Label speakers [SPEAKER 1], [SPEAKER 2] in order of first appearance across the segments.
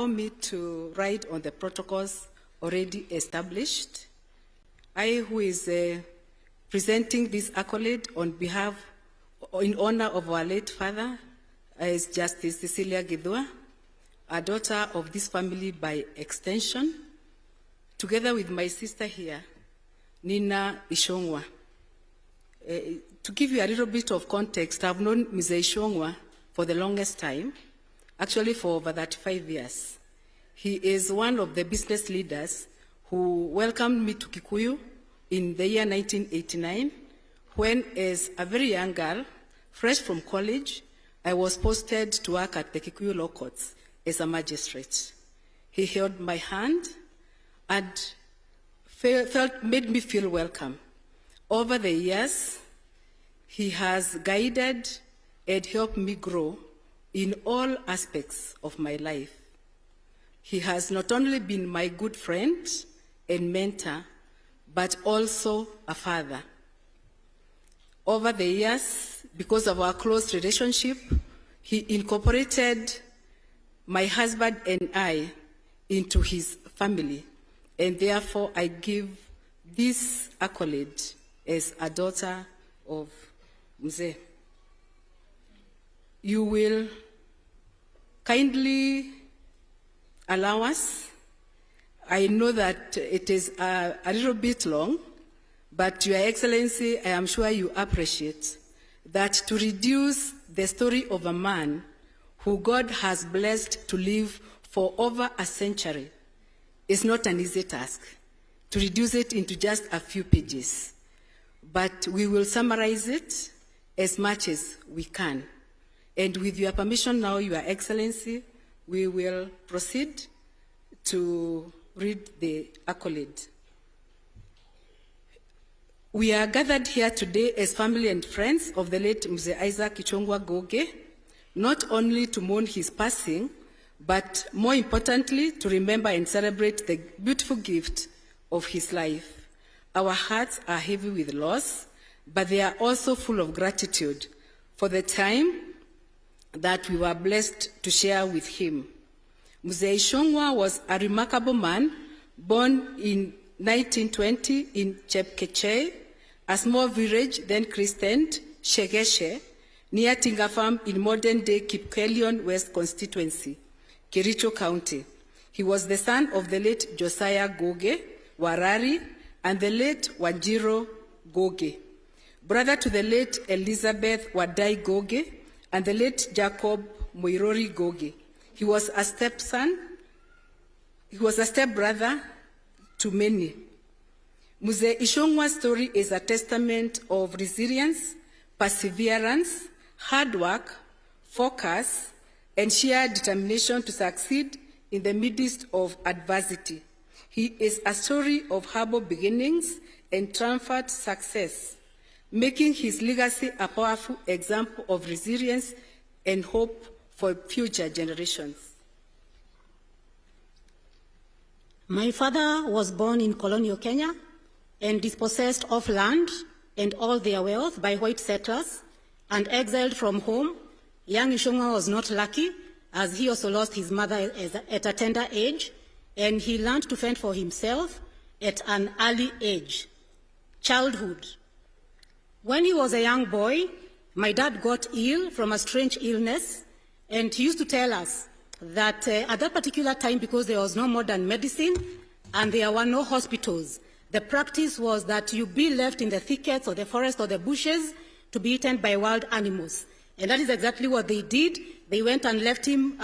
[SPEAKER 1] Allow me to write on the protocols already established. I, who is presenting this accolade on behalf, in honor of our late father, is Justice Cecilia Githua, a daughter of this family by extension, together with my sister here, Nina Ichungwah. To give you a little bit of context, I've known Ms. Ichungwah for the longest time, actually for over 35 years. He is one of the business leaders who welcomed me to Kikuyu in the year 1989, when, as a very young girl, fresh from college, I was posted to work at the Kikuyu Law Courts as a magistrate. He held my hand and made me feel welcome. Over the years, he has guided and helped me grow in all aspects of my life. He has not only been my good friend and mentor, but also a father. Over the years, because of our close relationship, he incorporated my husband and I into his family, and therefore I give this accolade as a daughter of Mzee. You will kindly allow us. I know that it is a little bit long, but Your Excellency, I am sure you appreciate that to reduce the story of a man who God has blessed to live for over a century is not an easy task, to reduce it into just a few pages. But we will summarize it as much as we can. And with your permission now, Your Excellency, we will proceed to read the accolade. We are gathered here today as family and friends of the late Mzee Isaac Ichungwah Goge, not only to mourn his passing, but more importantly, to remember and celebrate the beautiful gift of his life. Our hearts are heavy with loss, but they are also full of gratitude for the time that we were blessed to share with him. Mzee Ichungwah was a remarkable man, born in 1920 in Chepkechei, a small village then christened Shegeshe, near Tinga Farm in modern-day Kipkelion West constituency, Kericho County. He was the son of the late Josiah Goge Warari and the late Wanjiro Goge, brother to the late Elizabeth Wadai Goge and the late Jacob Moirori Goge. He was a stepson. He was a stepbrother to many. Mzee Ichungwah's story is a testament of resilience, perseverance, hard work, focus, and sheer determination to succeed in the midst of adversity. He is a story of humble beginnings and triumphant success, making his legacy a powerful example of resilience and hope for future generations.
[SPEAKER 2] My father was born in colonial Kenya and dispossessed of land and all their wealth by white settlers and exiled from home. Young Ichungwah was not lucky, as he also lost his mother at a tender age, and he learned to fend for himself at an early age, childhood. When he was a young boy, my dad got ill from a strange illness, and he used to tell us that at that particular time, because there was no modern medicine and there were no hospitals, the practice was that you be left in the thickets or the forest or the bushes to be eaten by wild animals. And that is exactly what they did. They went and left him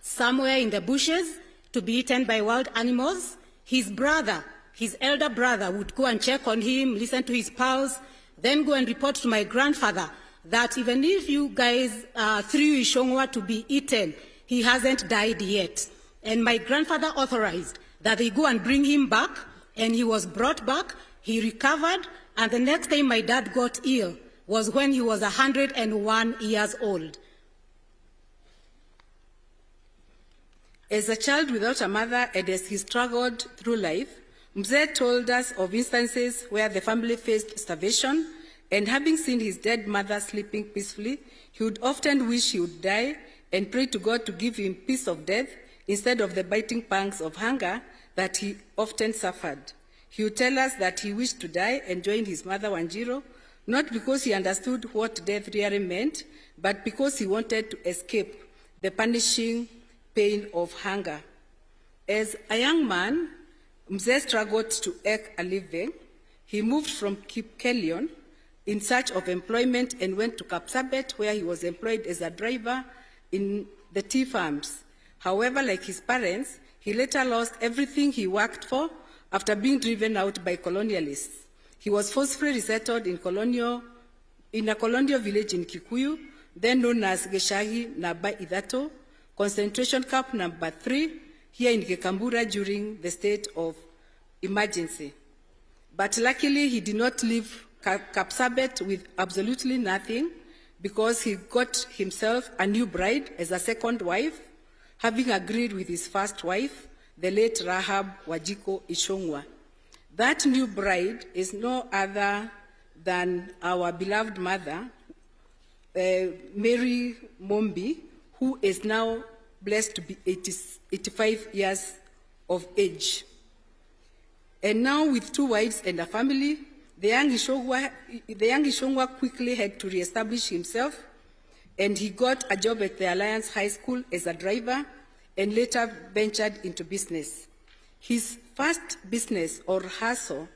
[SPEAKER 2] somewhere in the bushes to be eaten by wild animals. His brother, his elder brother, would go and check on him, listen to his pulse, then go and report to my grandfather that even if you guys threw Ichungwah to be eaten, he hasn't died yet. And my grandfather authorized that they go and bring him back, and he was brought back, he recovered, and the next time my dad got ill was when he was 101 years old.
[SPEAKER 1] As a child without a mother and as he struggled through life, Mzee told us of instances where the family faced starvation, and having seen his dead mother sleeping peacefully, he would often wish he would die and pray to God to give him peace of death instead of the biting pangs of hunger that he often suffered. He would tell us that he wished to die and join his mother Wanjiro, not because he understood what death really meant, but because he wanted to escape the punishing pain of hunger. As a young man, Mzee struggled to earn a living. He moved from Kipkelion in search of employment and went to Kapsabet, where he was employed as a driver in the tea farms. However, like his parents, he later lost everything he worked for after being driven out by colonialists. He was forcefully resettled in a colonial village in Kikuyu, then known as Geshagi Namba Idato, concentration camp number 3, here in Gekambura during the state of emergency. But luckily, he did not leave Kapsabet with absolutely nothing, because he got himself a new bride as a second wife, having agreed with his first wife, the late Rahab Wajiko Ichungwah. That new bride is no other than our beloved mother, Mary Mombi, who is now blessed to be 85 years of age. And now with 2 wives and a family, the young Ichungwah quickly had to reestablish himself, and he got a job at the Alliance High School as a driver and later ventured into business. His first business or hustle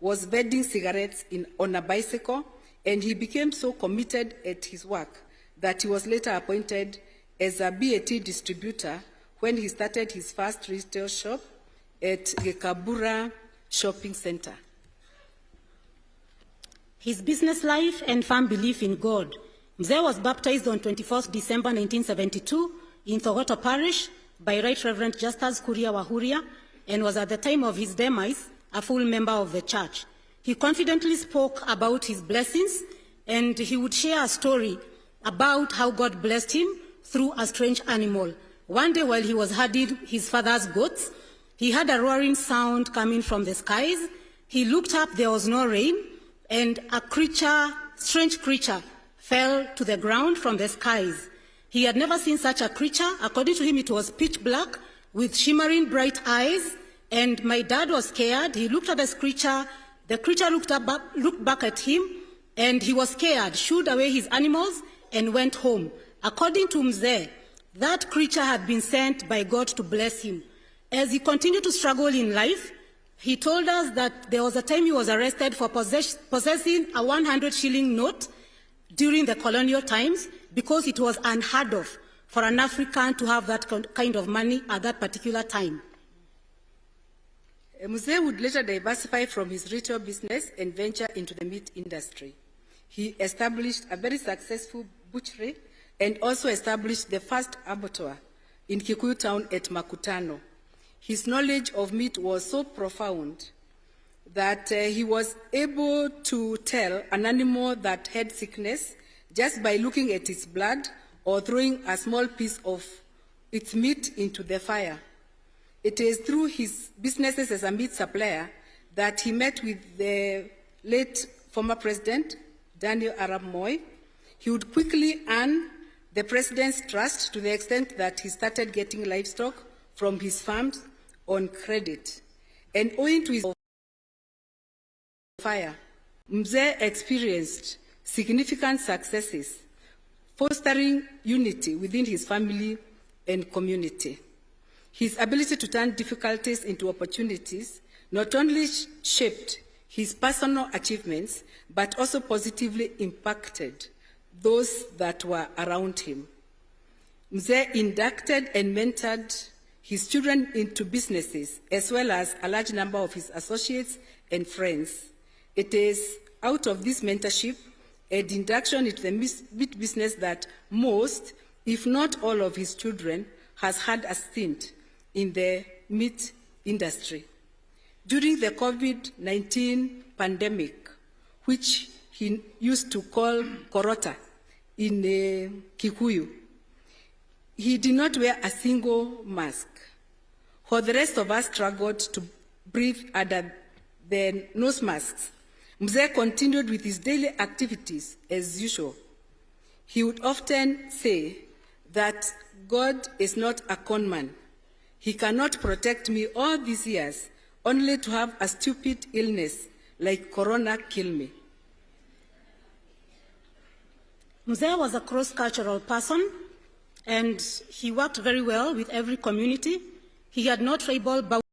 [SPEAKER 1] was vending cigarettes on a bicycle, and he became so committed at his work that he was later appointed as a BAT distributor when he started his first retail shop at Gekabura Shopping Center.
[SPEAKER 2] His business life and firm belief in God. Mzee was baptized on 24th December 1972 in Thogoto Parish by Right Reverend Justus Kuria Wahuria, and was at the time of his demise a full member of the church. He confidently spoke about his blessings, and he would share a story about how God blessed him through a strange animal. One day while he was herding his father's goats, he heard a roaring sound coming from the skies. He looked up, there was no rain, and a strange creature fell to the ground from the skies. He had never seen such a creature. According to him, it was pitch black with shimmering bright eyes, and my dad was scared. He looked at this creature. The creature looked back at him, and he was scared, shooed away his animals, and went home. According to Mzee, that creature had been sent by God to bless him. As he continued to struggle in life, he told us that there was a time he was arrested for possessing a 100-shilling note during the colonial times, because it was unheard of for an African to have that kind of money at that particular time.
[SPEAKER 1] Mzee would later diversify from his retail business and venture into the meat industry. He established a very successful butchery and also established the first abattoir in Kikuyu town at Makutano. His knowledge of meat was so profound that he was able to tell an animal that had sickness just by looking at its blood or throwing a small piece of its meat into the fire. It is through his businesses as a meat supplier that he met with the late former president, Daniel Arap Moi. He would quickly earn the president's trust to the extent that he started getting livestock from his farms on credit. And owing to his fire, Mzee experienced significant successes, fostering unity within his family and community. His ability to turn difficulties into opportunities not only shaped his personal achievements, but also positively impacted those that were around him. Mzee inducted and mentored his children into businesses, as well as a large number of his associates and friends. It is out of this mentorship and induction into the meat business that most, if not all of his children, has had a stint in the meat industry. During the COVID-19 pandemic, which he used to call Korota in Kikuyu, he did not wear a single mask. While the rest of us struggled to breathe under the nose masks, Mzee continued with his daily activities as usual. He would often say that God is not a con man. He cannot protect me all these years, only to have a stupid illness like corona kill me.
[SPEAKER 2] Mzee was a cross-cultural person, and he worked very well with every community. He had no tribal